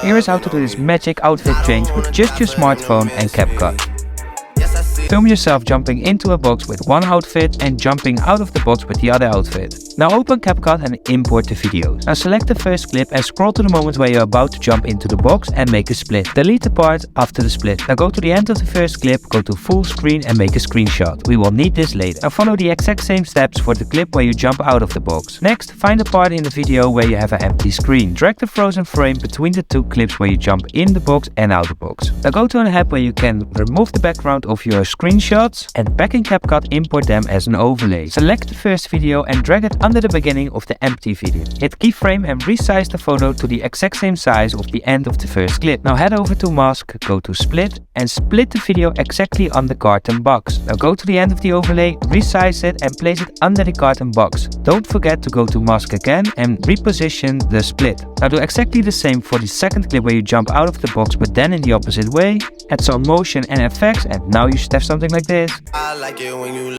Here is how to do this magic outfit change with just your smartphone and Capcut. Film yourself jumping into a box with one outfit and jumping out of the box with the other outfit. Now open Capcut and import the videos. Now select the first clip and scroll to the moment where you're about to jump into the box and make a split. Delete the part after the split. Now go to the end of the first clip, go to full screen and make a screenshot. We will need this later. Now follow the exact same steps for the clip where you jump out of the box. Next, find a part in the video where you have an empty screen. Drag the frozen frame between the two clips where you jump in the box and out the box. Now go to an app where you can remove the background of your screenshots and back in Capcut import them as an overlay. Select the first video and drag it under the beginning of the empty video. Hit keyframe and resize the photo to the exact same size of the end of the first clip. Now head over to mask, go to split and split the video exactly on the carton box. Now go to the end of the overlay, resize it and place it under the carton box. Don't forget to go to mask again and reposition the split. Now do exactly the same for the second clip where you jump out of the box but then in the opposite way. Add some motion and effects and now you should have something like this. I like it when you